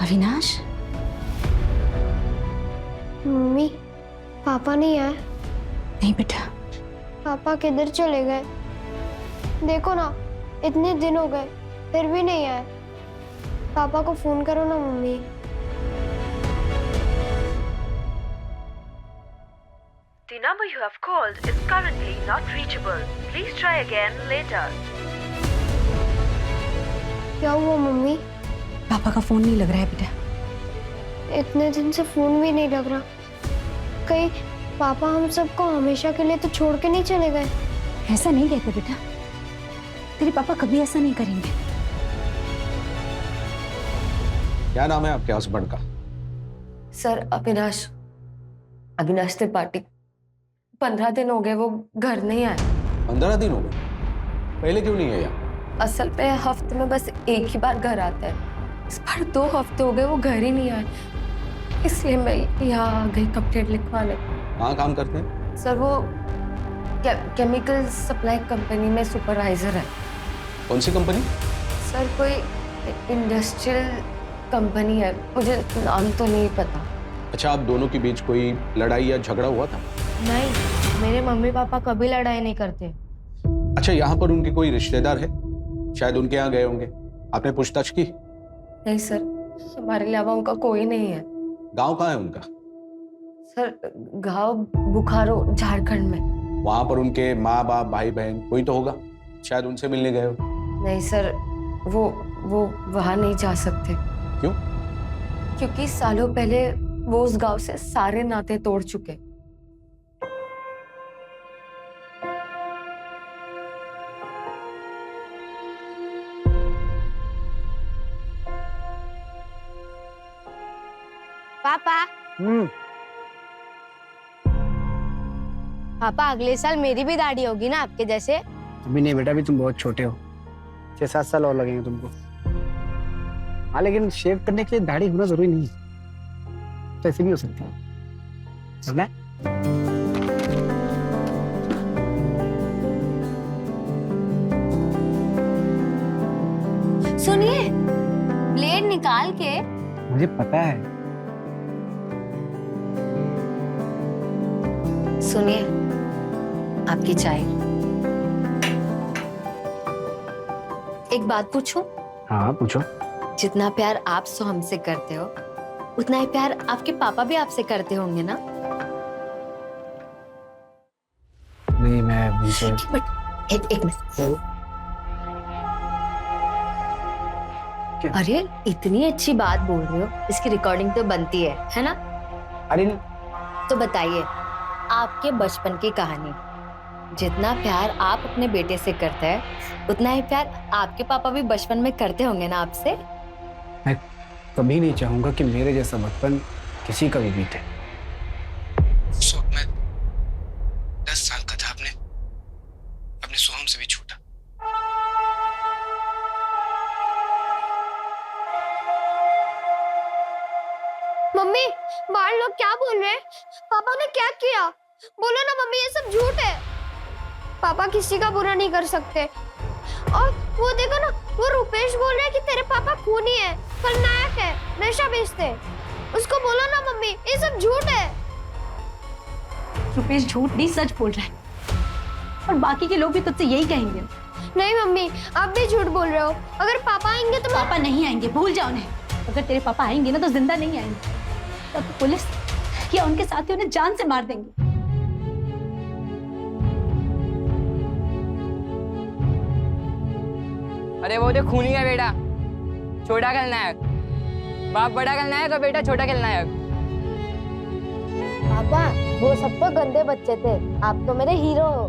Avinash, mummy, पापा नहीं आए। नहीं बेटा। पापा किधर चले गए? देखो ना, इतने दिन हो गए फिर भी नहीं आए। पापा को फोन करो ना mummy. The number you have called is currently not reachable. Please try again later. क्या हुआ मम्मी? पापा का फोन नहीं लग रहा है बेटा। इतने दिन से फोन भी नहीं लग रहा। कहीं पापा हम सबको हमेशा के लिए तो छोड़ के नहीं चले गए? ऐसा नहीं कहते बेटा, तेरे पापा कभी ऐसा नहीं करेंगे। क्या नाम है आपके हस्बैंड का? सर अविनाश, अविनाश त्रिपाठी। 15 दिन हो गए वो घर नहीं आए। 15 दिन हो गए? पहले क्यों नहीं है यहाँ? असल पे हफ्ते में बस एक ही बार घर आता है। इस बार 2 हफ्ते हो गए वो घर ही नहीं आए, इसलिए मैं यहाँ आ गई कंप्लेंट लिखवाने। कहाँ काम करते हैं? सर वो केमिकल सप्लाई कंपनी में सुपरवाइजर है। कौन सी कंपनी? सर कोई इंडस्ट्रियल कंपनी है, मुझे नाम तो नहीं पता। अच्छा, आप दोनों के बीच कोई लड़ाई या झगड़ा हुआ था? नहीं, मेरे मम्मी पापा कभी लड़ाई नहीं करते। अच्छा, यहाँ पर उनके कोई रिश्तेदार है? शायद उनके यहाँ गए होंगे, आपने पूछताछ की? नहीं सर, हमारे अलावा उनका कोई नहीं है। गांव कहाँ है उनका? सर गांव बुखारो, झारखंड में। वहां पर उनके माँ बाप भाई बहन कोई तो होगा, शायद उनसे मिलने गए हो। नहीं सर, वो वहां नहीं जा सकते। क्यों? क्योंकि सालों पहले वो उस गांव से सारे नाते तोड़ चुके। पापा, पापा अगले साल मेरी भी दाढ़ी होगी ना आपके जैसे? अभी नहीं बेटा, अभी तुम बहुत छोटे हो। 6-7 साल और लगेंगे तुमको। हाँ, लेकिन शेव करने के लिए दाढ़ी होना जरूरी नहीं है, तो ऐसे भी हो सकती है। समझना है? सुनिए, ब्लेड निकाल के। मुझे पता है। सुनिए, आपकी चाय। एक बात पूछूं? हाँ पूछो। जितना प्यार आप सो हमसे करते हो, उतना ही प्यार आपके पापा भी आपसे करते होंगे ना? नहीं, मैं उनसे एक मिनट। अरे इतनी अच्छी बात बोल रहे हो, इसकी रिकॉर्डिंग तो बनती है ना? अरे तो बताइए आपके बचपन की कहानी। जितना प्यार आप अपने बेटे से करते हैं, उतना ही प्यार आपके पापा भी बचपन में करते होंगे ना आपसे? मैं कभी नहीं चाहूंगा कि मेरे जैसा बचपन किसी का भी बीते। उस वक्त मैं 10 साल का था, अपने सोहम से भी छोटा। मम्मी, बाहर लोग क्या बोल रहे हैं? पापा ने क्या किया? बोलो ना मम्मी, ये सब झूठ है। पापा किसी का बुरा नहीं कर सकते। और वो देखो ना, वो रुपेश बोल रहा है कि तेरे पापा खूनी है, खलनायक है, नशा बेचते हैं। उसको बोलो ना मम्मी, ये सब झूठ है। रुपेश झूठ नहीं सच बोल रहा है, और बाकी के लोग भी तुझसे यही कहेंगे। नहीं मम्मी, आप भी झूठ बोल रहे हो। अगर पापा आएंगे तो पापा नहीं आएंगे, भूल जाओ उन्हें। अगर तेरे पापा आएंगे ना तो जिंदा नहीं आएंगे, तब तो पुलिस या उनके साथी उन्हें जान से मार देंगे। अरे वो जो खूनी है बेटा, छोटा खलनायक। बाप बड़ा खलनायक और बेटा छोटा खलनायक। पापा, वो सब तो गंदे बच्चे थे, आप तो मेरे हीरो हो।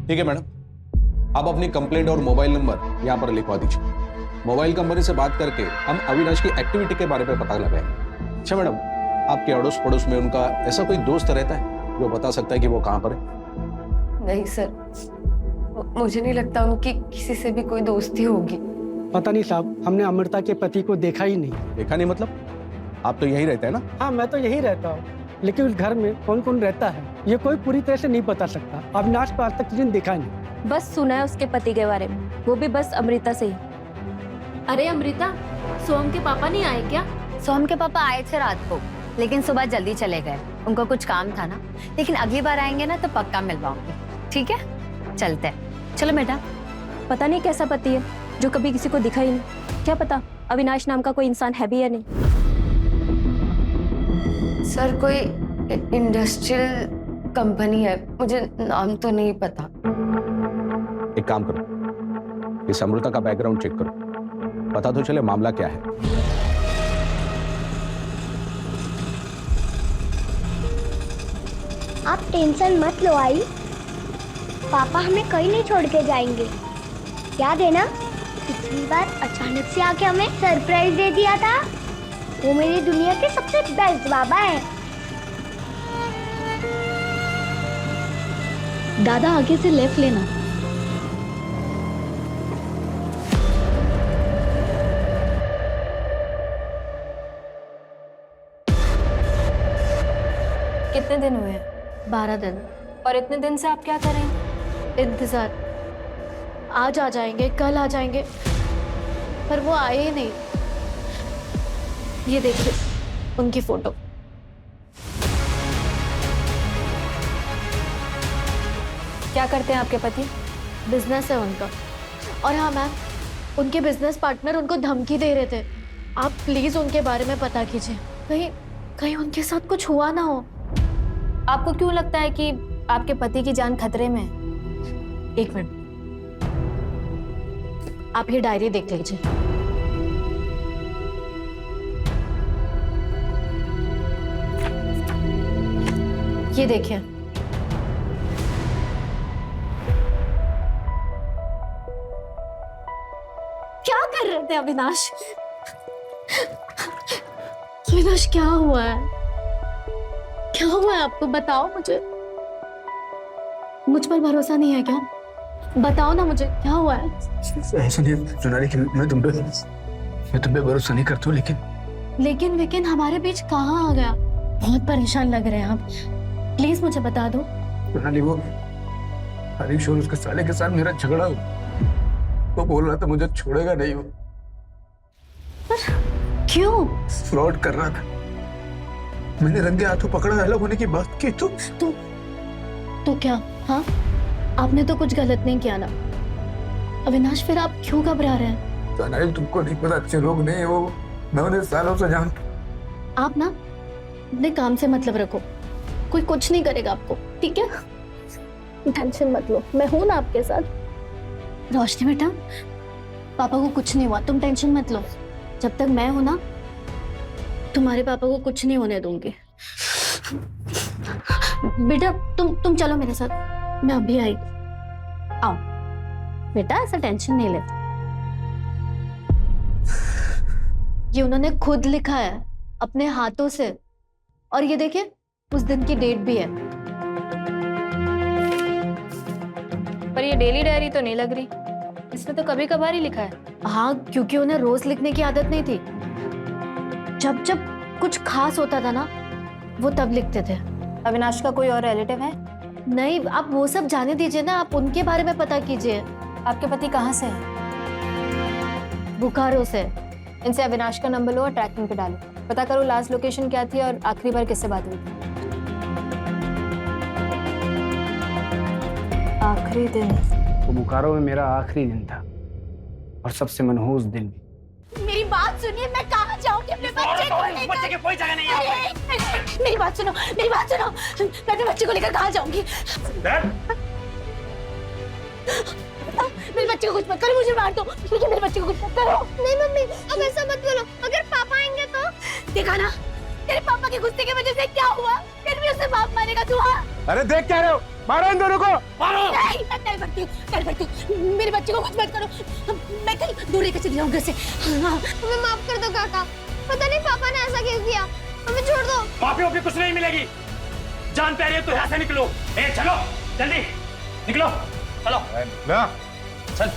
ठीक है मैडम, आप अपनी कंप्लेंट और मोबाइल नंबर यहाँ पर लिखवा दीजिए। मोबाइल कंपनी से बात करके हम अविनाश की एक्टिविटी के बारे में पता लगाएंगे। अच्छा मैडम, आपके अड़ोस पड़ोस में उनका ऐसा कोई दोस्त रहता है जो बता सकता है कि वो कहाँ पर है? नहीं सर, मुझे नहीं लगता उनकी किसी से भी कोई दोस्ती होगी। पता नहीं साहब, हमने अमृता के पति को देखा ही नहीं। देखा नहीं मतलब? आप तो यहीं रहते हैं ना? हाँ, मैं तो यही रहता हूँ, लेकिन उस घर में कौन कौन रहता है ये कोई पूरी तरह से नहीं बता सकता। अविनाश को आज तक किसी ने देखा नहीं। बस सुना है उसके पति के बारे में, वो भी बस अमृता से ही। अरे अमृता, सोहम के पापा नहीं आए क्या? सोहम के पापा आए थे रात को, लेकिन सुबह जल्दी चले गए, उनको कुछ काम था ना। लेकिन अगली बार आएंगे ना तो पक्का मिलवाऊंगी, ठीक है? चलते हैं, चलो बेटा। पता नहीं कैसा पति है जो कभी किसी को दिखा ही नहीं। क्या पता अविनाश नाम का कोई इंसान है भी या नहीं। सर कोई इंडस्ट्रियल कंपनी है, मुझे नाम तो नहीं पता। एक काम करो, इस अमृता का बैकग्राउंड चेक करो, पता तो चले मामला क्या है। आप टेंशन मत लो आई, पापा हमें कहीं नहीं छोड़ के जाएंगे। याद है ना, पिछली बार अचानक से आके हमें सरप्राइज दे दिया था। वो मेरी दुनिया के सबसे बेस्ट बाबा है। दादा आगे से लेफ्ट लेना। कितने दिन हुए हैं? 12 दिन। और इतने दिन से आप क्या कर रहे हैं? इंतजार। आज आ जाएंगे, कल आ जाएंगे, पर वो आए ही नहीं। ये देखिए उनकी फोटो। क्या करते हैं आपके पति? बिजनेस है उनका। और हाँ मैम, उनके बिजनेस पार्टनर उनको धमकी दे रहे थे। आप प्लीज उनके बारे में पता कीजिए, कहीं कहीं उनके साथ कुछ हुआ ना हो। आपको क्यों लगता है कि आपके पति की जान खतरे में है? एक मिनट, आप ये डायरी देख लीजिए। ये देखिए, क्या कर रहे थे अविनाश? अविनाश क्या हुआ है? क्या हुआ है आपको? बताओ मुझे। मुझ पर भरोसा नहीं है क्या? बताओ ना मुझे, क्या हुआ है? ऐसा नहीं सोनाली कि मैं तुम पे भरोसा नहीं करता हूँ, लेकिन हमारे बीच कहाँ आ गया? बहुत परेशान लग रहे हैं आप, प्लीज मुझे बता दो। सोनाली वो हरीश और उसके साले के साथ मेरा झगड़ा हो, वो बोल रहा था मुझे छोड़ेगा नहीं। वो क्यों? फ्रॉड कर रहा था। मैंने रंगे हाथों पकड़ा, अलग होने की बात की तो क्या? हाँ, आपने तो कुछ गलत नहीं किया ना अविनाश, फिर आप क्यों घबरा रहे हैं? सोनाली तुमको नहीं पता, अच्छे लोग नहीं वो, मैं उन्हें सालों से जानता। आप ना अपने काम से मतलब रखो, कोई कुछ नहीं करेगा आपको, ठीक है? टेंशन मत लो, मैं हूं ना आपके साथ। रोशनी बेटा, पापा को कुछ नहीं हुआ, तुम टेंशन मत लो। जब तक मैं हूं ना, तुम्हारे पापा को कुछ नहीं होने दूंगी। बेटा तुम चलो मेरे साथ, मैं अभी आई। आओ बेटा, ऐसा टेंशन नहीं लेते। ये उन्होंने खुद लिखा है अपने हाथों से, और ये देखिए उस दिन की डेट भी है। पर ये डेली डायरी तो नहीं लग रही, इसमें तो कभी कभार ही लिखा है। हाँ, क्योंकि उन्हें रोज लिखने की आदत नहीं थी। जब जब कुछ खास होता था ना, वो तब लिखते थे। अविनाश का कोई और रिलेटिव है? नहीं, आप वो सब जाने दीजिए ना, आप उनके बारे में पता कीजिए। आपके पति कहाँ से हैं? बुखारो से। इनसे अविनाश का नंबर लो और ट्रैकिंग पे डालो, पता करो लास्ट लोकेशन क्या थी और आखिरी बार किससे बात हुई थी। आखिरी दिन? वो बुखारो में मेरा आखिरी दिन था और सबसे मनहूस दिन भी। मेरी बात सुनिए, मैं कहाँ जाऊंगी अपने बच्चे को लेकर? बच्चे की कोई जगह नहीं है। मेरी बात सुनो, मेरी बात सुनो, मैं अपने बच्चे को लेकर कहाँ जाऊंगी? मेरे बच्चे को कुछ मत करो, मुझे मार दो, लेकिन मेरे बच्चे को कुछ मत करो। नहीं मम्मी, अब ऐसा मत बोलो, अगर पापा आएंगे तो? देखा ना, तेरे पापा के गुस्से की वजह से क्या हुआ? फिर भी उसे बाप मारेगा तू? हाँ, अरे देख क्या रहे हो, मारो इन दोनों को, मारो। नहीं, मैं नहीं भरती हूँ, मेरे बच्चे को कुछ मत करो। मैं कहीं दूर लेकर चली जाऊँ घर से। हाँ। हमें माफ कर दो काका, पता नहीं पापा ने ऐसा क्यों किया, हमें छोड़ दो। माफी वाफी कुछ नहीं मिलेगी, जान प्यारी है तो यहाँ से निकलो। ए चलो जल्दी निकलो, चलो चल।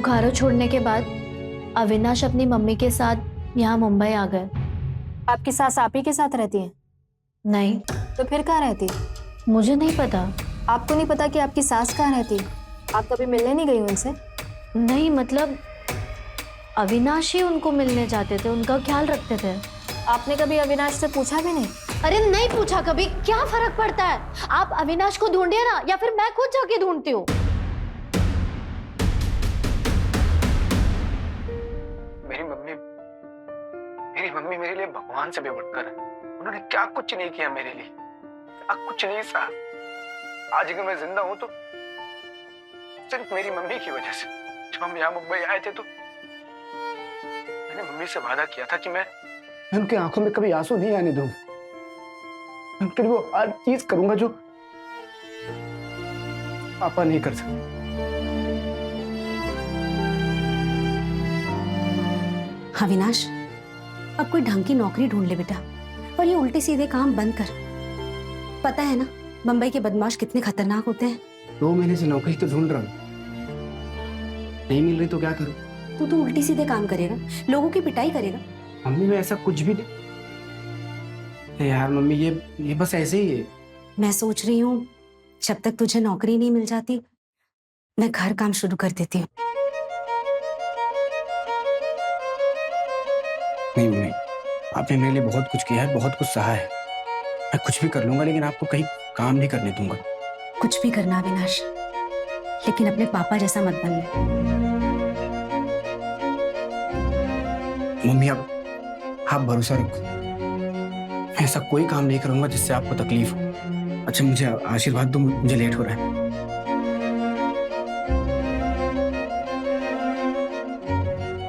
बुखारो छोड़ने के बाद अविनाश अपनी मम्मी के साथ यहाँ मुंबई आ गए। आपकी सास आप ही के साथ रहती है? नहीं, तो फिर कहाँ रहती है? मुझे नहीं पता। आपको नहीं पता कि आपकी सास कहाँ रहती है? आप कभी मिलने नहीं गई उनसे? नहीं, मतलब अविनाश ही उनको मिलने जाते थे, उनका ख्याल रखते थे। आपने कभी अविनाश से पूछा भी नहीं? अरे नहीं पूछा कभी, क्या फर्क पड़ता है? आप अविनाश को ढूंढिए ना, या फिर मैं खुद जाके ढूंढती हूँ। मेरी मम्मी मेरे लिए भगवान से भी बढ़कर है। उन्होंने क्या कुछ नहीं किया मेरे लिए, क्या कुछ नहीं सहा। आज अगर मैं जिंदा हूं तो सिर्फ मेरी मम्मी की वजह से। जब हम यहाँ मुंबई आए थे तो मैंने मम्मी से वादा किया था कि मैं उनकी आंखों में कभी आंसू नहीं आने दूंगा। मैं उनके लिए वो हर चीज करूंगा जो पापा नहीं कर सकते। अविनाश, अब कोई ढंग की नौकरी ढूंढ ले बेटा, और ये उल्टे सीधे काम बंद कर। पता है ना मुंबई के बदमाश कितने खतरनाक होते हैं। 2 महीने से नौकरी तो ढूंढ रहा हूँ, नहीं मिल रही तो क्या करूं? तू तो उल्टी सीधे काम करेगा, लोगों की पिटाई करेगा। मम्मी में ऐसा कुछ भी नहीं यार। मम्मी ये बस ऐसे ही है। मैं सोच रही हूँ जब तक तुझे नौकरी नहीं मिल जाती मैं घर काम शुरू कर देती हूँ। नहीं मम्मी, आपने मेरे लिए बहुत कुछ किया है, बहुत कुछ सहा है। मैं कुछ भी कर लूंगा, लेकिन आपको कहीं काम नहीं करने दूंगा। कुछ भी करना अविनाश, लेकिन अपने पापा जैसा मत बनना। मम्मी आप भरोसा रखो, मैं ऐसा कोई काम नहीं करूंगा जिससे आपको तकलीफ हो। अच्छा मुझे आशीर्वाद दो, मुझे लेट हो रहा है।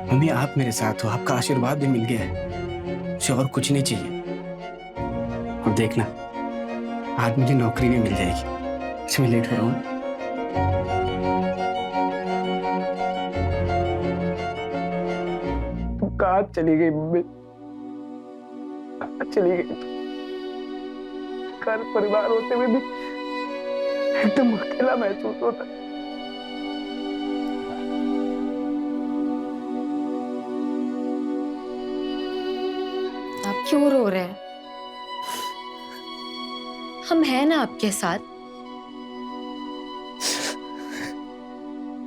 मम्मी आप मेरे साथ हो, आपका आशीर्वाद भी मिल गया है, मुझे और कुछ नहीं चाहिए। और देखना आज मुझे नौकरी भी मिल जाएगी। अच्छा मैं लेट हो रहा हूँ। तुम कहाँ चली गई मम्मी? कहाँ चली गई? घर परिवार होते हुए भी एकदम अकेला महसूस होता। आप क्यों रो रहे हैं? हम हैं ना आपके साथ।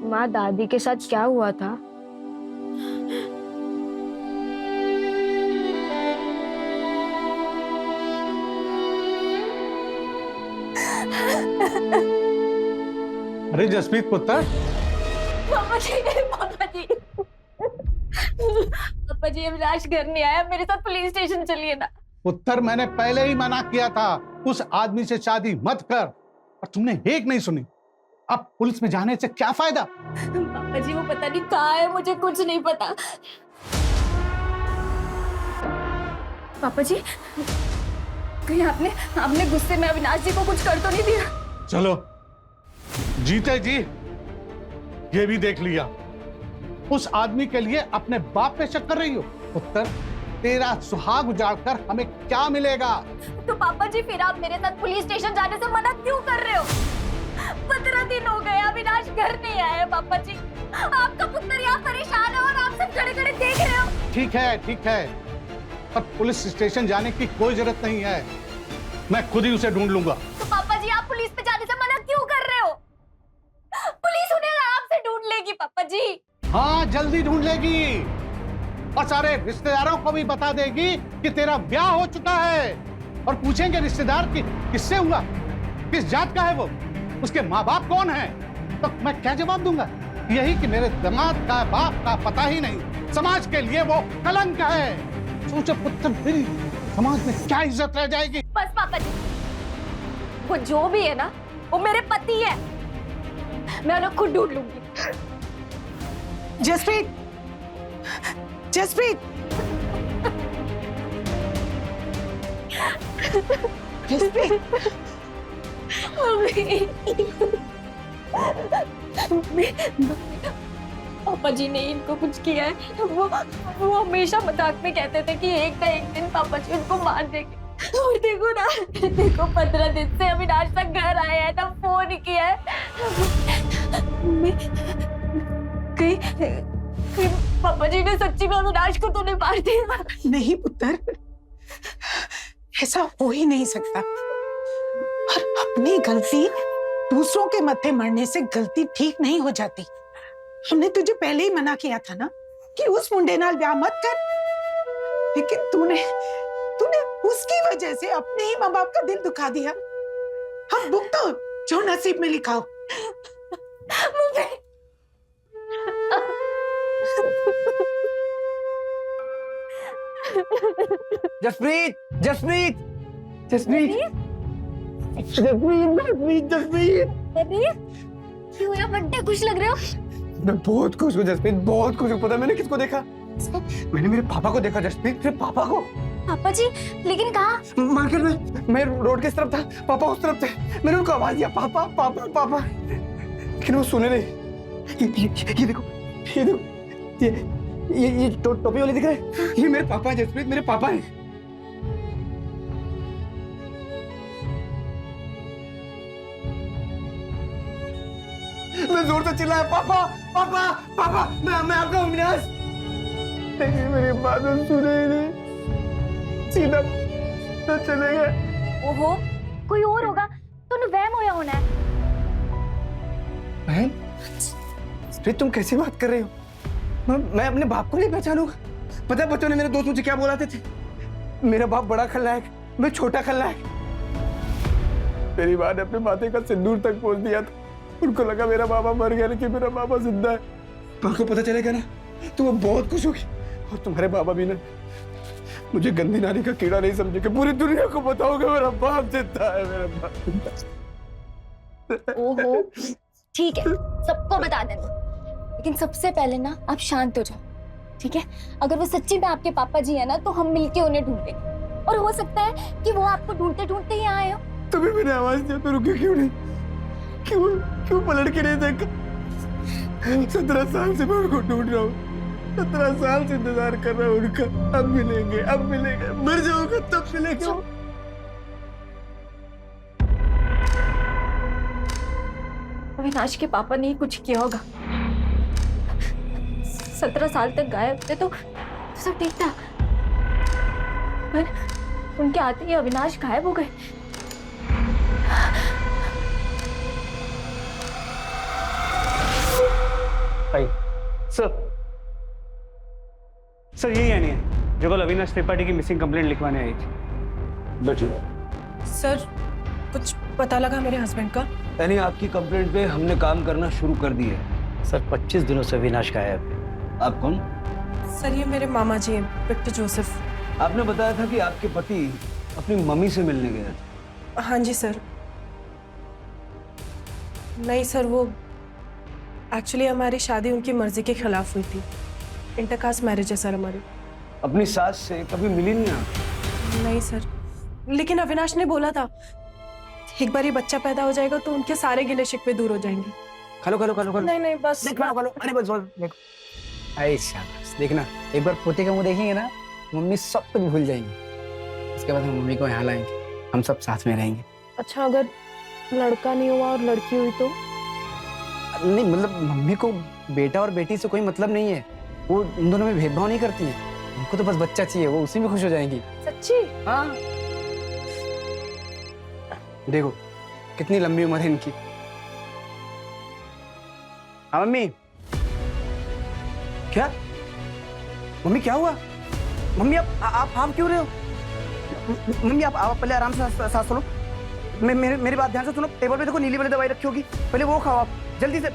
माँ, दादी के साथ क्या हुआ था? अरे जसप्रीत पुत्र। पापा जी, पापा जी, पापा जी अविनाश घर नहीं आया, मेरे साथ पुलिस स्टेशन चलिए ना। पुत्र, मैंने पहले ही मना किया था उस आदमी से शादी मत कर, और तुमने एक नहीं सुनी। अब पुलिस में जाने से क्या फायदा? पापा जी वो पता नहीं कहाँ है, मुझे कुछ नहीं पता। पापा जी कहीं आपने गुस्से में अविनाश जी को कुछ कर तो नहीं दिया? चलो जीते जी ये भी देख लिया। उस आदमी के लिए अपने बाप पे शक कर रही हो। पुत्र, तेरा सुहाग उजाड़कर हमें क्या मिलेगा? तो पापा जी फिर आप मेरे साथ पुलिस स्टेशन जाने से मना क्यों कर रहे हो? 15 दिन हो गए अविनाश घर नहीं आया। पापा जी आपका पुत्र यहाँ परेशान है और आप सब खड़े खड़े देख रहे हो। ठीक है, पर पुलिस स्टेशन जाने की कोई जरूरत नहीं है, मैं खुद ही उसे ढूंढ लूंगा। तो पापा जी आप पुलिस पे जाने से मना क्यों कर रहे हो? पुलिस उन्हें आपसे ढूंढ लेगी पापा जी। हाँ, जल्दी ढूंढ लेगी, और सारे रिश्तेदारों को भी बता देगी कि तेरा ब्याह हो चुका है। और पूछेंगे रिश्तेदार कि किससे हुआ, किस जात का है वो, उसके माँ बाप कौन है, तो मैं क्या जवाब दूंगा? यही कि मेरे दामाद का बाप का पता ही नहीं, समाज के लिए वो कलंक है। सोचो पुत्र, फिर समाज में क्या इज्जत रह जाएगी? बस पापा जी, वो जो भी है ना वो मेरे पति है, मैं उन्हें खुद ढूंढ लूंगी। जसप्रीत, जसप्रीत, जसप्रीत, पापा जी ने इनको कुछ किया है। वो हमेशा मजाक में कहते थे कि एक ना एक दिन पापा जी उनको मार देंगे। और देखो ना, देखो 15 दिन से अविनाश तक घर आया है ना फोन किया है। कहीं पापा जी ने सच्ची में अविनाश को तो नहीं मार दिया? नहीं पुत्र, ऐसा हो ही नहीं सकता। और अपनी गलती दूसरों के मत्थे मरने से गलती ठीक नहीं हो जाती। हमने तुझे पहले ही मना किया था ना कि उस मुंडे नाल ब्याह मत कर, लेकिन तूने उसकी वजह से अपने ही माँ बाप का दिल दुखा दिया। हम भुगतो जो नसीब में लिखा हो। जसप्रीत, जसप्रीत, जसप्रीत, जसप्रीत, जसप्रीत, क्यों यार बड्डे खुश लग रहे हो? मैं बहुत खुश हूँ जसप्रीत, बहुत खुश हूँ। पता है मैंने किसको देखा? मैंने मेरे पापा को देखा जसप्रीत, मेरे पापा को। पापा जी, लेकिन कहाँ? मार्केट में, मैं रोड किस तरफ था, पापा उस तरफ थे। मैंने उनको आवाज दिया, पापा पापा पापा, लेकिन वो सुने नहीं। ये देखो, ये देखो, ये टोपी वाले दिख रहे हैं? ये मेरे पापा हैं जसप्रीत, मेरे पापा हैं। मैं जोर से चिल्लाया, पापा पापा पापा, मैं आपका अविनाश। लेकिन मेरी बात सुने ही नहीं, सीधा तो चले गए। ओहो, कोई और होगा तो वहम होया होना है। बहन, प्रीत तुम कैसी बात कर रही हो? मैं अपने बाप को नहीं पहचानूंगा। पता है बच्चों ने, मेरे दोस्त मुझे क्या बोलाते थे? मेरा बाप बड़ा खलनायक, मैं छोटा खलनायक। मेरी माँ ने अपने माथे का सिंदूर तक पोंछ दिया था। उनको लगा मेरा बाबा मर गया, लेकिन मेरा बाबा जिंदा है। माँ को पता चलेगा ना तो वो बहुत खुश होगी। और तुम्हारे बाबा भी ना मुझे गंदी नारी का कीड़ा नहीं समझेगा। पूरी दुनिया को बताओगे मेरा बाप जिंदा है, मेरा बाप जिंदा है। ओहो, ठीक है, सबको बता देना, लेकिन सबसे पहले ना आप शांत हो जाओ, ठीक है? अगर वो सच्ची में आपके पापा जी है ना, तो हम मिलके उन्हें ढूंढेंगे। और हो सकता है कि वो आपको ढूंढते ढूंढते ही आए हो। तुम्हें मैंने आवाज दिया तो रुके क्यों नहीं? क्यों पलट के नहीं देखा? 17 साल से मैं उनको ढूंढ रहा हूँ, 17 साल से इंतजार कर रहा हूँ उनका। अब मिलेंगे, अब मिलेंगे, मर जाऊंगा तब मिलेंगे। अविनाश के पापा ने ही कुछ किया होगा। 17 साल तक गायब थे तो सब ठीक था, पर उनके आते ही अविनाश गायब हो गए। सर यही यानी है जो कल अविनाश त्रिपाठी की मिसिंग कंप्लेंट लिखवाने आई थी। सर, कुछ पता लगा मेरे हस्बैंड का? यानी आपकी कंप्लेंट पे हमने काम करना शुरू कर दिया है। सर 25 दिनों से अविनाश गायब है। आप कौन? सर, ये मेरे मामा जी हैं, विक्टर जोसेफ। आपने बताया था कि आपके पति अपनी मम्मी से मिलने गए थे। हाँ जी सर। नहीं सर, वो एक्चुअली हमारी शादी उनकी मर्जी के खिलाफ हुई थी। इंटरकास्ट मैरिज है सर हमारी। अपनी सास से कभी मिली नहीं आप? नहीं सर, लेकिन अविनाश ने बोला था एक बार ये बच्चा पैदा हो जाएगा तो उनके सारे गिले शिकवे दूर हो जाएंगे। खलो खलो खलो खलो। नहीं बस खलो। अरे बस देखो, ऐसा देखना, एक बार पोते का मुंह देखेंगे ना, मम्मी सब कुछ भूल जाएंगी। उसके बाद हम मम्मी को यहाँ लाएंगे, हम सब साथ में रहेंगे। अच्छा, अगर लड़का नहीं हुआ और लड़की हुई तो? नहीं मतलब मम्मी को बेटा और बेटी से कोई मतलब नहीं है। वो उन दोनों में भेदभाव नहीं करती है। उनको तो बस बच्चा चाहिए, वो उसी में खुश हो जाएंगी। सच्ची? हाँ, देखो कितनी लंबी उम्र है इनकी। हाँ मम्मी। क्या मम्मी, क्या हुआ? मम्मी आप क्यों रहे हो? मम्मी आप पहले आराम से सांस लो। मेरी बात ध्यान से सुनो। टेबल पे देखो नीली वाली दवाई रखी होगी, पहले वो खाओ आप जल्दी से।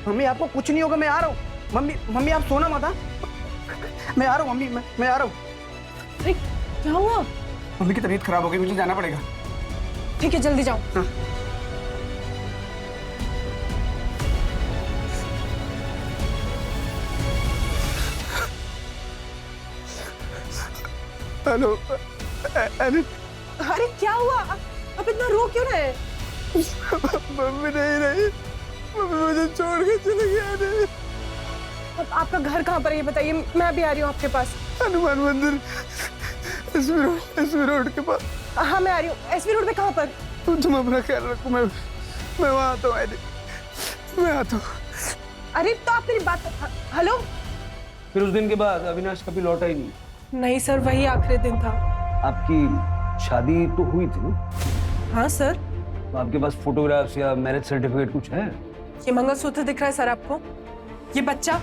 मम्मी आपको कुछ नहीं होगा, मैं आ रहा हूँ। मम्मी आप सोना मत। मैं आ रहा हूँ मम्मी, मैं आ रहा हूँ। अरे क्या हुआ? मम्मी की तबीयत खराब हो गई, मुझे जाना पड़ेगा। ठीक है, जल्दी जाओ। हाँ। हेलो। अरे क्या हुआ? अब इतना रो क्यों रहे? मम्मी नहीं रही, मम्मी मुझे छोड़ के चले गए। अब आपका घर कहाँ पर है ये बताइए, मैं भी आ रही हूँ आपके पास। हनुमान मंदिर, एसवी रोड के पास। हाँ मैं आ रही हूँ। एसवी रोड पे कहाँ पर? तुम अपना ख्याल रखो, मैं वहाँ आता हूँ। मैं आता हूँ। अरे तो आप मेरी बात हेलो। फिर उस दिन के बाद अविनाश कभी लौटा ही नहीं? नहीं सर, वही आखिरी दिन था। आपकी शादी तो हुई थी ना? हाँ सर। तो आपके पास फोटोग्राफ्स या मैरिज सर्टिफिकेट कुछ है? ये मंगलसूत्र दिख रहा है सर आपको? ये बच्चा?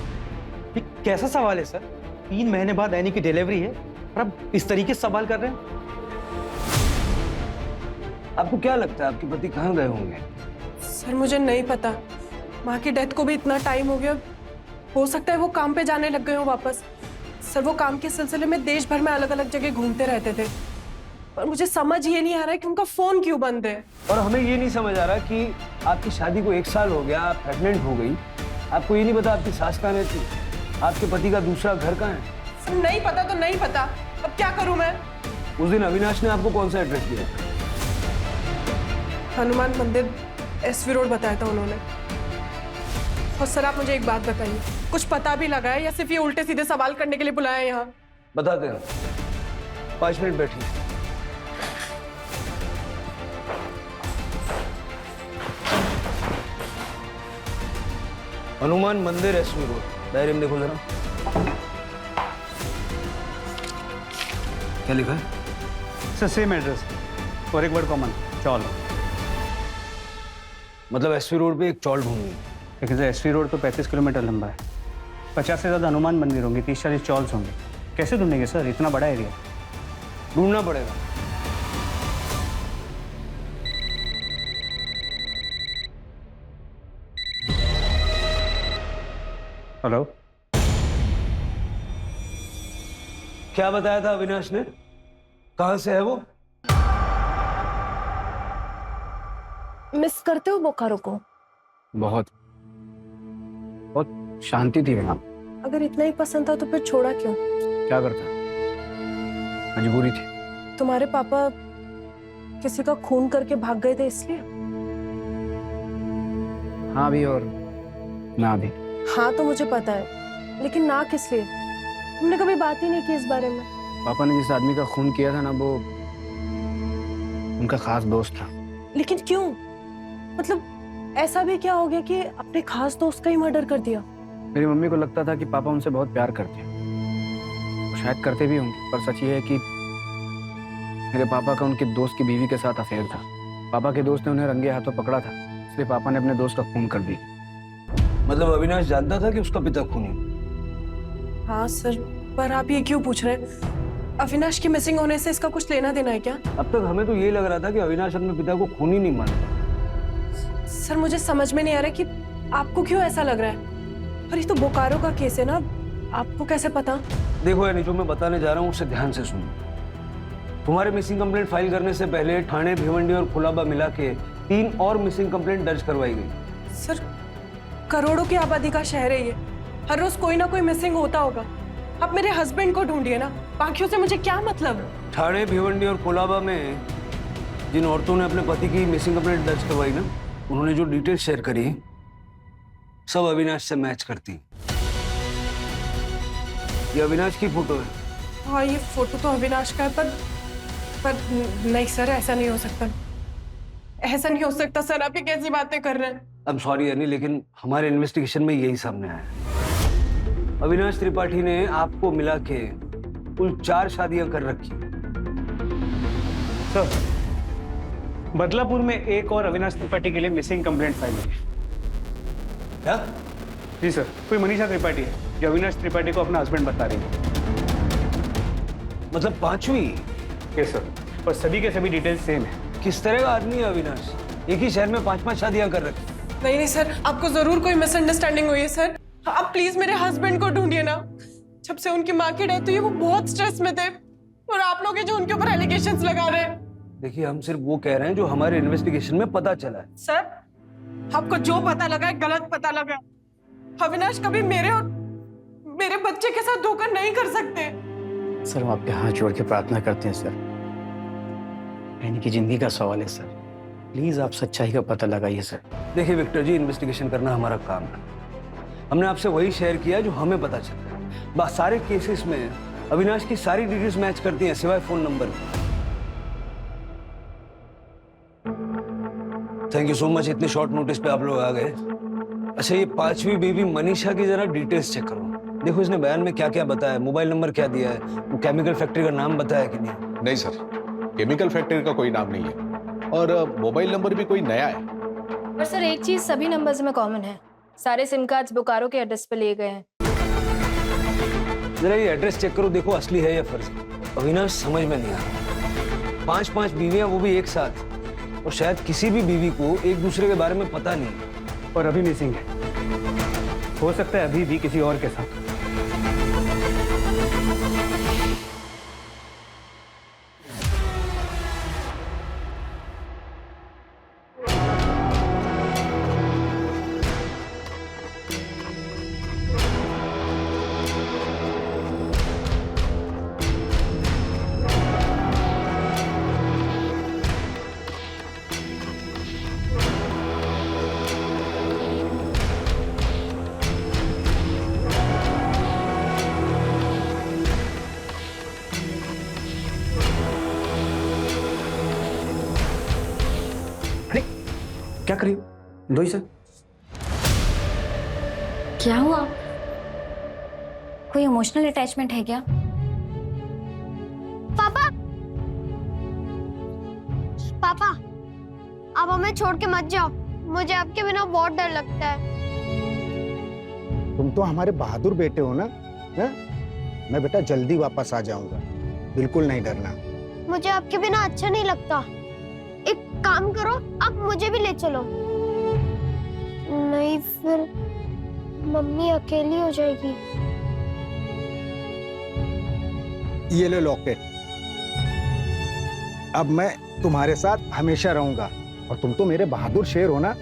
ये कैसा सवाल है सर? 3 महीने बाद एनी की डिलीवरी है और आप इस तरीके से सवाल कर रहे हैं? आपको क्या लगता है आपके पति कहाँ गए होंगे? सर मुझे नहीं पता, माँ की डेथ को भी इतना टाइम हो गया, हो सकता है वो काम पे जाने लग गए हो वापस। सर वो काम के सिलसिले में देश भर में अलग अलग जगह घूमते रहते थे, पर मुझे समझ ये नहीं आ रहा है कि उनका फोन क्यों बंद है। और हमें ये नहीं समझ आ रहा कि आपकी शादी को 1 साल हो गया, आप प्रेग्नेंट हो गई, आपको ये नहीं पता आपकी सास कहाँ रहती, आपके पति का दूसरा घर कहाँ है? सर नहीं पता तो नहीं पता, अब क्या करूं मैं? उस दिन अविनाश ने आपको कौन सा एड्रेस दिया? हनुमान मंदिर SV रोड बताया था उन्होंने। और सर आप मुझे एक बात बताइए, कुछ पता भी लगा है या सिर्फ ये उल्टे सीधे सवाल करने के लिए बुलाया है यहाँ? बताते हैं, 5 मिनट बैठिए। हनुमान मंदिर SV रोड, डायरी में देखो जरा। क्या लिखा है? सर सेम एड्रेस और एक वर्ड कॉमन, चौल। मतलब SV रोड पे एक चौल ढूंढनी है? लेकिन सर SV रोड तो 35 किलोमीटर लंबा है, 50 से ज़्यादा हनुमान मंदिर होंगे, 30-40 चौल्स होंगे। कैसे ढूंढेंगे सर, इतना बड़ा एरिया? ढूंढना पड़ेगा। हेलो, क्या बताया था अविनाश ने? कहां से है वो? मिस करते हो बोकारो को? बहुत शांति थी वहाँ। अगर इतना ही पसंद था तो फिर छोड़ा क्यों? क्या करता, मजबूरी थी। तुम्हारे पापा किसी का खून करके भाग गए थे इसलिए? हाँ भी और ना भी। हाँ तो मुझे पता है, लेकिन ना किस लिए? तुमने कभी बात ही नहीं की इस बारे में। पापा ने जिस आदमी का खून किया था ना, वो उनका खास दोस्त था। लेकिन क्यों? मतलब ऐसा भी क्या हो गया कि अपने खास दोस्त का ही मर्डर कर दिया? मेरी मम्मी को लगता था कि पापा उनसे बहुत प्यार करते हैं, वो शायद करते भी होंगे, पर सच ये है कि मेरे पापा का उनके दोस्त की बीवी के साथ अफेयर था। पापा के दोस्त ने उन्हें रंगे हाथों पकड़ा था, इसलिए पापा ने अपने दोस्त का खून कर दिया। मतलब अविनाश जानता था कि उसका पिता खूनी? हाँ सर, पर आप ये क्यों पूछ रहे हैं? अविनाश की मिसिंग होने से इसका कुछ लेना देना है क्या? अब तक हमें तो ये लग रहा था कि अविनाश अपने पिता को खूनी नहीं मानता। सर मुझे समझ में नहीं आ रहा कि आपको क्यों ऐसा लग रहा है। और ये तो बोकारो का केस है ना, आपको कैसे पता? देखो यानी जो मैं बताने जा रहा हूँ उसे ध्यान से सुनो। तुम्हारे मिसिंग कंप्लेंट फाइल करने से पहले ठाणे, भिवंडी और कुलाबा मिला के 3 और मिसिंग कंप्लेंट दर्ज करवाई गई। सर करोड़ों की आबादी का शहर है ये, हर रोज कोई ना कोई मिसिंग होता होगा। आप मेरे हस्बैंड को ढूंढिए ना, बाकियों से मुझे क्या मतलब? ठाणे, भिवंडी और कोलाबा में जिन औरतों ने अपने पति की मिसिंग कंप्लेंट दर्ज करवाई ना, उन्होंने जो डिटेल शेयर करी सब अविनाश से मैच करती। ये अविनाश की फोटो है। हाँ ये फोटो तो अविनाश का है, पर नहीं सर, ऐसा नहीं हो सकता, ऐसा नहीं हो सकता सर। आप ये कैसी बातें कर रहे हैं? I'm sorry यानी, लेकिन हमारे इन्वेस्टिगेशन में यही सामने आया है। अविनाश त्रिपाठी ने आपको मिला के कुल 4 शादियां कर रखी। सर बदलापुर में एक और अविनाश त्रिपाठी के लिए मिसिंग कंप्लेंट फाइल हुई। क्या? जी सर, कोई मनीषा त्रिपाठी है जो अविनाश त्रिपाठी को अपना हस्बैंड बता रही है। मतलब 5वीं? यस सर, और सभी के सभी डिटेल्स सेम है। किस तरह का आदमी है अविनाश? एक ही शहर में 5-5 शादियां कर रखी। नहीं सर, आपको जरूर कोई मिसअंडरस्टैंडिंग हुई है सर। आप प्लीज मेरे हस्बैंड को ढूंढिए ना। जब से उनकी माँ की डेथ हुई वो बहुत स्ट्रेस में थे, और आप लोग हैं जो उनके ऊपर एलिगेशंस लगा रहे हैं। देखिए हम सिर्फ वो कह रहे हैं जो हमारे इन्वेस्टिगेशन में पता चला है। सर आपको जो पता लगा है गलत पता लगा। अविनाश कभी मेरे और मेरे बच्चे के साथ धोखा नहीं कर सकते। सर हम आपके हाथ जोड़ के प्रार्थना करते हैं सर, यानी कि जिंदगी का सवाल है सर, प्लीज आप सच्चाई का पता लगाइए सर। देखिए विक्टर जी, इन्वेस्टिगेशन करना हमारा काम है। हमने आपसे वही शेयर किया जो हमें पता चला। बस सारे केसेस में अविनाश की सारी डिटेल्स मैच करती हैं सिवाय phone number. Thank you so much, इतने शॉर्ट नोटिस पे आप लोग आ गए। अच्छा, ये पांचवी बीवी मनीषा की जरा डिटेल्स चेक करो। देखो इसने बयान में क्या क्या बताया, मोबाइल नंबर क्या दिया है, वो केमिकल फैक्ट्री का नाम बताया कि नहीं? नहीं सर, केमिकल फैक्ट्री का कोई नाम नहीं है और मोबाइल नंबर भी कोई नया है। पर सर एक चीज सभी नंबर्स में कॉमन है, सारे सिम कार्ड्स बोकारो के एड्रेस पे लिए गए हैं। जरा ये एड्रेस चेक करो, देखो असली है या फर्जी। अविनाश समझ में नहीं आ रहा। 5 बीवियां, वो भी एक साथ, और शायद किसी भी बीवी को एक दूसरे के बारे में पता नहीं। और अभी मिसिंग है, हो सकता है अभी भी किसी और के साथ। क्या करी दो ही सर? क्या हुआ? कोई इमोशनल अटैचमेंट है क्या? पापा, पापा, आप हमें छोड़ के मत जाओ, मुझे आपके बिना बहुत डर लगता है। तुम तो हमारे बहादुर बेटे हो ना, है? मैं बेटा जल्दी वापस आ जाऊंगा, बिल्कुल नहीं डरना। मुझे आपके बिना अच्छा नहीं लगता। एक काम करो, आप मुझे भी ले चलो। नहीं फिर मम्मी अकेली हो जाएगी। ये लो लॉकेट, अब मैं तुम्हारे साथ हमेशा रहूंगा और तुम तो मेरे बहादुर शेर हो ना।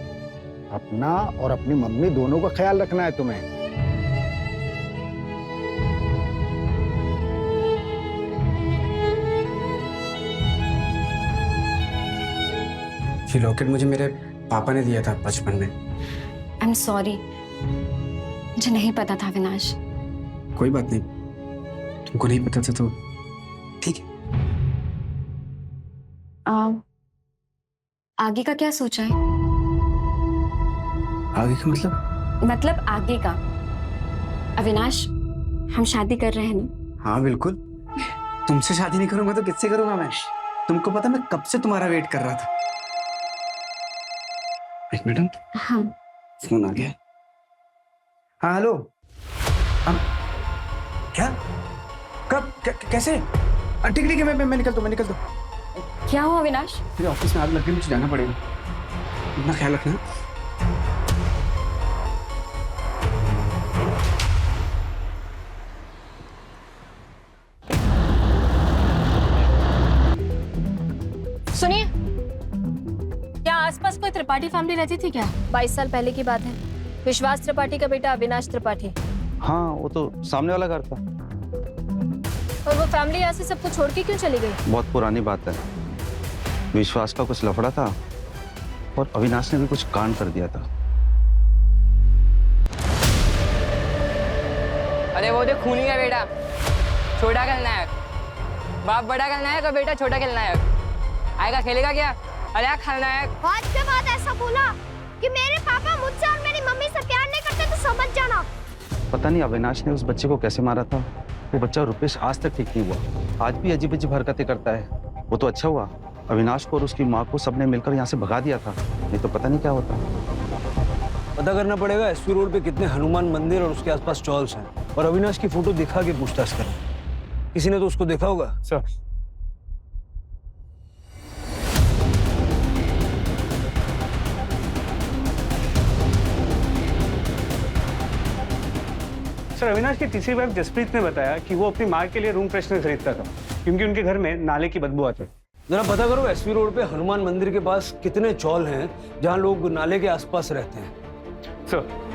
अपना और अपनी मम्मी दोनों का ख्याल रखना है तुम्हें। ये लॉकेट मुझे मेरे पापा ने दिया था बचपन में। आई एम सॉरी, मुझे नहीं पता था अविनाश। कोई बात नहीं, तुमको नहीं पता था तो ठीक है। आगे का क्या सोचा है? आगे का मतलब आगे का। अविनाश, हम शादी कर रहे हैं ना? हाँ बिल्कुल। तुमसे शादी नहीं करूंगा तो किससे करूंगा मैं? तुमको पता मैं कब से तुम्हारा वेट कर रहा था। एक मिनट। हाँ फोन आ गया। हाँ हेलो। क्या? कब? कैसे? ठीक है मैं निकलता हूँ। क्या हुआ अविनाश? मेरे ऑफिस में आग लग गई, मुझे जाना पड़ेगा। अपना ख्याल रखना। सुनिए, क्या आसपास कोई त्रिपाठी फैमिली रहती थी क्या? 22 साल पहले की बात है। विश्वास त्रिपाठी का बेटा अविनाश त्रिपाठी। हाँ, वो तो सामने वाला घर था। और वो फैमिली यहाँ से सबको छोड़ के क्यों चली गई? बहुत पुरानी बात है। विश्वास का कुछ लफड़ा था और अविनाश ने भी कुछ कांड कर दिया था। अरे वो जो खूनी का बेटा, छोटा खलनायक। बाप बड़ा खलनायक और बेटा छोटा खलनायक। आएगा खेलेगा क्या? अरे खलनायक। आज के बाद ऐसा बोला कि मेरे पापा मुझसे और मेरी मम्मी से प्यार नहीं करते तो समझ जाना। पता नहीं अविनाश ने उस बच्चे को कैसे मारा था। वो बच्चा रुपेश आज तक ठीक नहीं हुआ, आज भी अजीब अजीब हरकतें करता है। वो तो अच्छा हुआ अविनाश को और उसकी माँ को सबने मिलकर यहाँ से भगा दिया था, नहीं तो पता नहीं क्या होता। पता करना पड़ेगा एसपी रोड पे कितने हनुमान मंदिर और उसके आसपास स्टॉल्स हैं, और अविनाश की फोटो दिखा के पूछताछ करें। किसी ने तो उसको देखा होगा। सर अविनाश की तीसरी वाइफ जसप्रीत ने बताया कि वो अपनी माँ के लिए रूम फ्रेशनर खरीदता था क्योंकि उनके घर में नाले की बदबू आती। जरा पता करो एसपी रोड पे हनुमान मंदिर के पास कितने चौल हैं जहां लोग नाले के आसपास रहते हैं। सर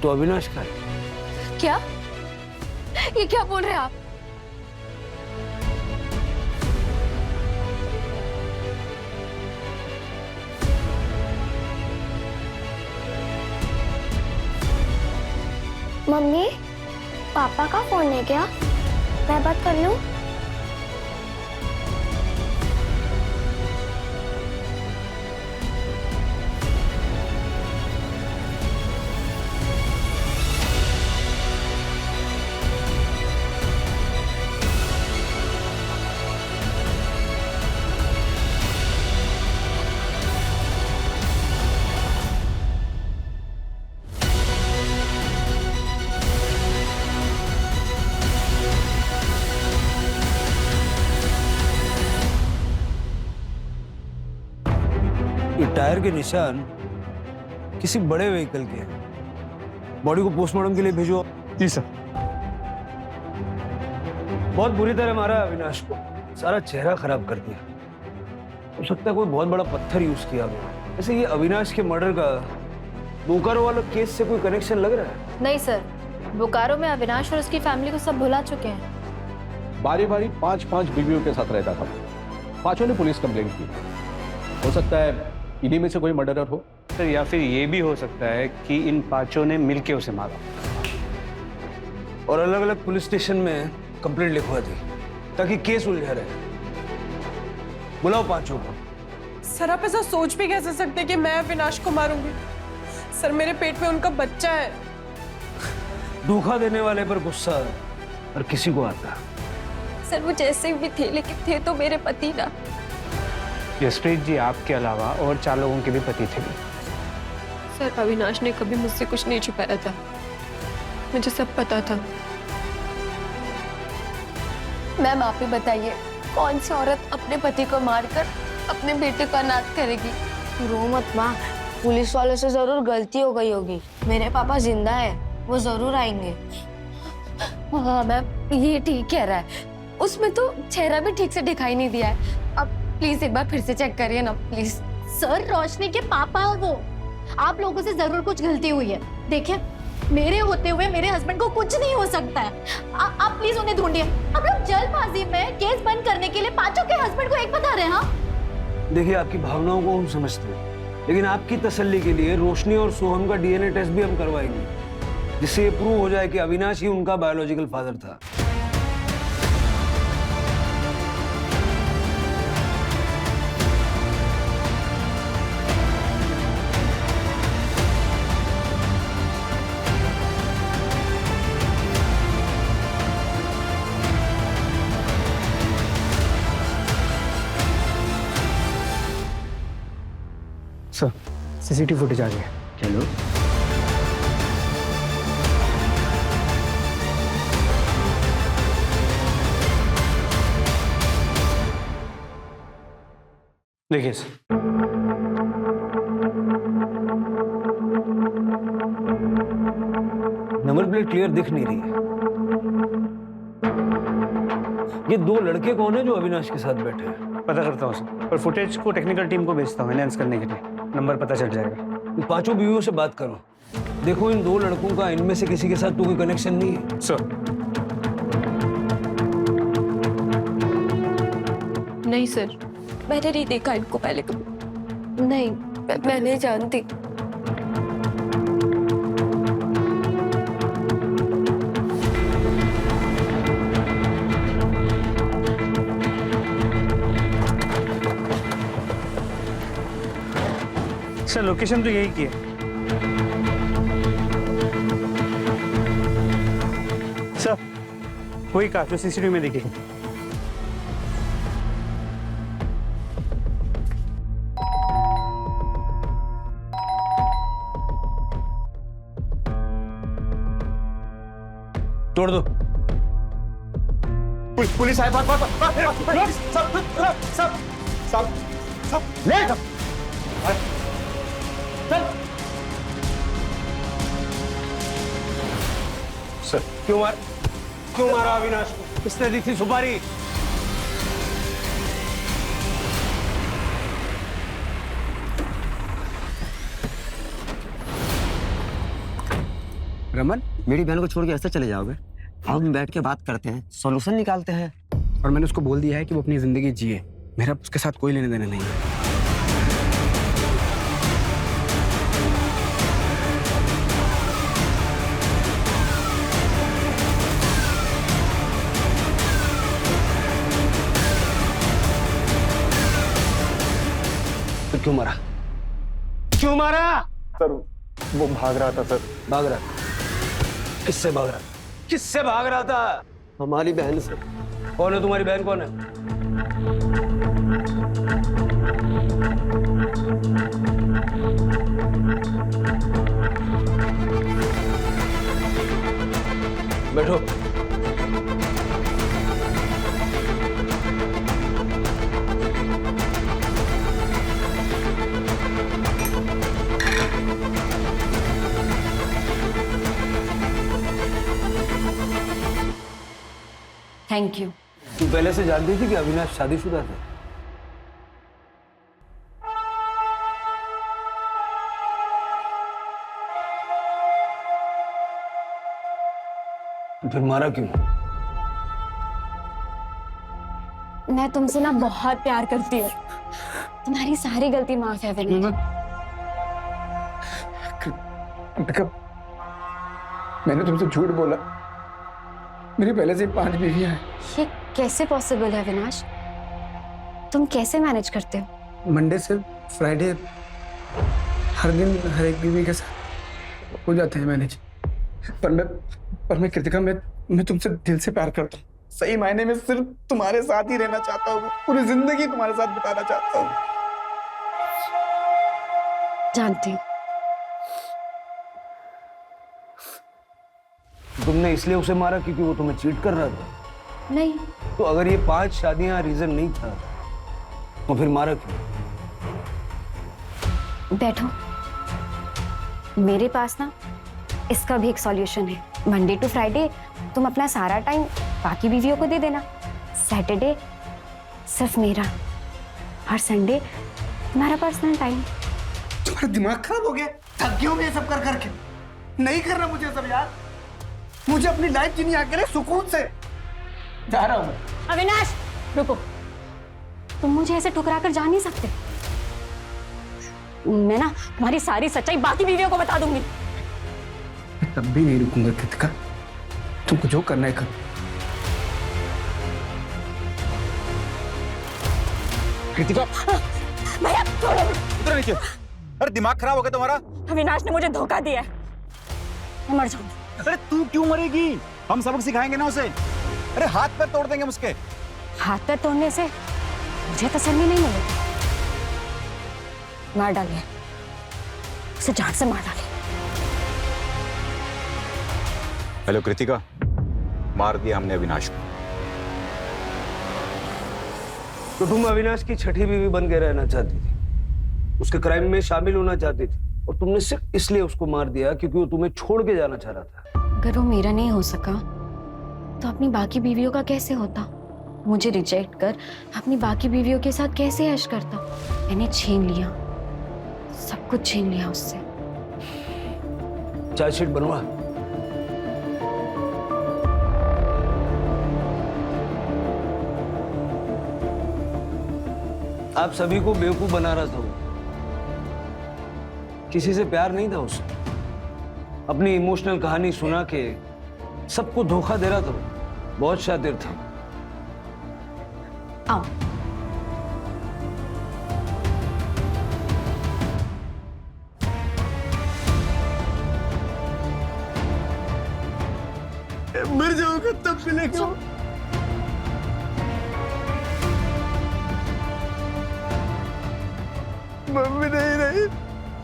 तो अविनाश का है। क्या? ये क्या बोल रहे हैं आप? मम्मी, पापा का फोन है क्या? मैं बात कर लूं? ये टायर के निशान किसी बड़े व्हीकल के हैं। बॉडी को पोस्टमार्टम के लिए भेजो। जी सर। बहुत बुरी तरह मारा है अविनाश को, सारा चेहरा खराब कर दिया। हो सकता है कोई बहुत बड़ा पत्थर यूज किया गया। वैसे ये अविनाश के मर्डर का बोकारो वाला केस से कोई कनेक्शन लग रहा है? नहीं सर, बोकारो में अविनाश और उसकी फैमिली को सब भुला चुके हैं। बारी बारी 5-5 बीवियों के साथ रहता था। पांचों ने पुलिस कंप्लेंट की। हो सकता है इन्हीं में से कोई मर्डरर हो सर, या फिर ये भी हो सकता है कि इन पांचों ने मिलके उसे मारा और अलग अलग पुलिस स्टेशन में कंप्लेंट लिखवा दी ताकि केस उलझा रहे। बुलाओ पांचों को। सर आप ऐसा सोच भी कैसे सकते हैं कि मैं अविनाश को मारूंगी? सर मेरे पेट में उनका बच्चा है। धोखा देने वाले पर गुस्सा और किसी को आता। सर वो जैसे भी थे, लेकिन थे तो मेरे पति ना। जसप्रीत जी आपके अलावा और 4 लोगों के भी पति थे। सर अविनाश ने कभी मुझसे कुछ नहीं छुपाया था, मुझे सब पता था। मैम आप ही बताइए, कौन सी औरत अपने पति को मारकर अपने बेटे को अनाथ करेगी? रो मत माँ, पुलिस वालों से जरूर गलती हो गई होगी। मेरे पापा जिंदा है, वो जरूर आएंगे। हाँ मैम, ये ठीक कह रहा है। उसमें तो चेहरा भी ठीक से दिखाई नहीं दिया है। अब प्लीज एक बार फिर से चेक करिए ना प्लीज। सर रोशनी के पापा है वो। आप लोगों से जरूर कुछ गलती हुई है। देखिए मेरे होते हुए मेरे हस्बैंड को कुछ नहीं हो सकता है। आप प्लीज उन्हें ढूंढिए। आप लोग जल्दबाजी में केस बंद करने के लिए पांचों के हस्बैंड को एक बता रहे हैं। हाँ देखिए आपकी भावनाओं को हम समझते हैं, लेकिन आपकी तसल्ली के लिए रोशनी और सोहम का डीएनए टेस्ट भी हम करवाएंगे, जिससे ये प्रूव हो जाए कि अविनाश ही उनका बायोलॉजिकल फादर था। सर सीसीटीवी फुटेज आ गया। चलो देखिए सर, नंबर प्लेट क्लियर दिख नहीं रही है। ये 2 लड़के कौन है जो अविनाश के साथ बैठे हैं? पता करता हूँ सर, और फुटेज को टेक्निकल टीम को भेजता हूँ एनहांस करने के लिए। नंबर पता चल जाएगा। इन पांचों बीवियों से बात करो, देखो इन 2 लड़कों का इनमें से किसी के साथ तो कोई कनेक्शन नहीं है। सर नहीं सर, मैंने नहीं देखा इनको पहले कभी। नहीं, मैं नहीं जानती। सर लोकेशन तो यही की है। सर वही कार जो सीसीटीवी में दिखेगी। तोड़ दो। पुलिस आए। सब ले चल। सर क्यों मारा अविनाश को? किसने दी थी सुपारी? रमन, मेरी बहन को छोड़ के ऐसे चले जाओगे? हम बैठ के बात करते हैं, सॉल्यूशन निकालते हैं। और मैंने उसको बोल दिया है कि वो अपनी जिंदगी जिए, मेरा उसके साथ कोई लेने देना नहीं है। तो क्यों मारा? क्यों मारा? सर वो भाग रहा था सर। भाग रहा? किससे भाग रहा? किससे भाग रहा था? हमारी बहन से। कौन है तुम्हारी बहन? कौन है? बैठो। Thank you. तू पहले से जानती थी कि अविनाश शादीशुदा था? फिर मारा क्यों? मैं तुमसे ना बहुत प्यार करती हूँ, तुम्हारी सारी गलती माफ है अविनाश। मैंने तुमसे झूठ बोला, मेरी पहले से 5 बीवियां हैं। ये कैसे पॉसिबल है अविनाश? तुम कैसे मैनेज करते हो? मंडे से फ्राइडे हर दिन हर एक बीवी के साथ हो जाते हैं मैनेज। पर मैं कृतिका, मैं तुमसे दिल से प्यार करता हूँ। सही मायने में सिर्फ तुम्हारे साथ ही रहना चाहता हूँ, पूरी जिंदगी तुम्हारे साथ बिताना चाहता हूँ। जानती हूँ। तुमने इसलिए उसे मारा क्योंकि वो तुम्हें चीट कर रहा था? नहीं। तो अगर ये 5 शादियां रीजन नहीं था तो फिर मारा क्यों? बैठो, मेरे पास ना इसका भी एक सॉल्यूशन है। मंडे टू फ्राइडे तुम अपना सारा टाइम बाकी बीवियों को दे देना, सैटरडे सिर्फ मेरा, और संडे तुम्हारा पर्सनल टाइम। तुम्हारा दिमाग खराब हो गया? थक गया हूं मैं ये सब कर करके। नहीं करना मुझे सब यार, मुझे अपनी लाइफ जीनी आके रे सुकून से। जा रहा हूं मैं। अविनाश रुको, तुम मुझे ऐसे ठुकरा कर जा नहीं सकते। मैं ना तुम्हारी सारी सच्चाई बाकी बीवियों को बता दूंगी। मैं तब भी नहीं रुकूंगा कृतिका, तुमको जो करना है करो। कृतिका भैया छोड़ो। उधर नीचे। अरे दिमाग खराब हो गया तुम्हारा? अविनाश ने मुझे धोखा दिया है, मैं मर जाऊंगी। अरे तू क्यों मरेगी? हम सबक सिखाएंगे ना उसे। अरे हाथ पैर तोड़ देंगे उसके। हाथ पैर तोड़ने से मुझे तसल्ली नहीं मिलेगी। मार डालिए उसे, जान से मार डालिए। हेलो कृतिका, मार दिया हमने अविनाश को। तो तुम अविनाश की छठी बीवी बन के रहना चाहती थी, उसके क्राइम में शामिल होना चाहती थी, और तुमने सिर्फ इसलिए उसको मार दिया क्योंकि वो तुम्हें छोड़ के जाना चाह रहा था। अगर वो मेरा नहीं हो सका तो अपनी बाकी बीवियों का कैसे होता? मुझे रिजेक्ट कर अपनी बाकी बीवियों के साथ कैसे ऐश करता? मैंने छीन लिया, सब कुछ छीन लिया उससे। चार्जशीट बनवा। आप सभी को बेवकूफ बना रहा था वो, किसी से प्यार नहीं था उसे, अपनी इमोशनल कहानी सुना के सबको धोखा दे रहा था वो। बहुत शातिर था। आओ। मर जाऊंगा तब मिलेगा। मम्मी नहीं रही,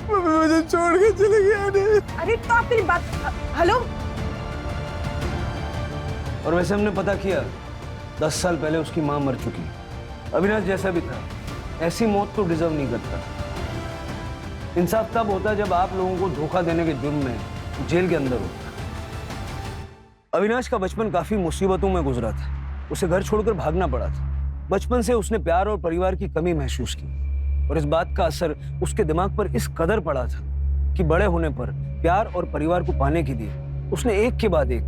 मम्मी मुझे छोड़ के चले गया। अरे तो आप मेरी बात। हेलो। और वैसे हमने पता किया 10 साल पहले उसकी मां मर चुकी। अविनाश जैसा भी था, ऐसी मौत तो डिजर्व नहीं करता। इंसाफ तब होता जब आप लोगों को धोखा देने के जुर्म में जेल के अंदर होता। अविनाश का बचपन काफी मुसीबतों में गुजरा था, उसे घर छोड़कर भागना पड़ा था। बचपन से उसने प्यार और परिवार की कमी महसूस की, और इस बात का असर उसके दिमाग पर इस कदर पड़ा था कि बड़े होने पर प्यार और परिवार को पाने के लिए उसने एक के बाद एक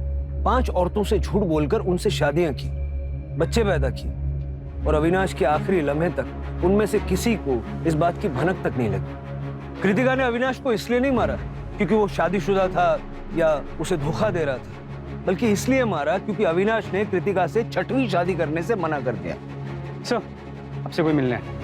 5 औरतों से झूठ बोलकर उनसे शादियां की, बच्चे पैदा किए, और अविनाश के आखिरी लम्हे तक उनमें से किसी को इस बात की भनक तक नहीं लगी। कृतिका ने अविनाश को इसलिए नहीं मारा क्योंकि वो शादीशुदा था या उसे धोखा दे रहा था, बल्कि इसलिए मारा क्योंकि अविनाश ने कृतिका से 6वीं शादी करने से मना कर दिया। सर, आपसे कोई मिलना है।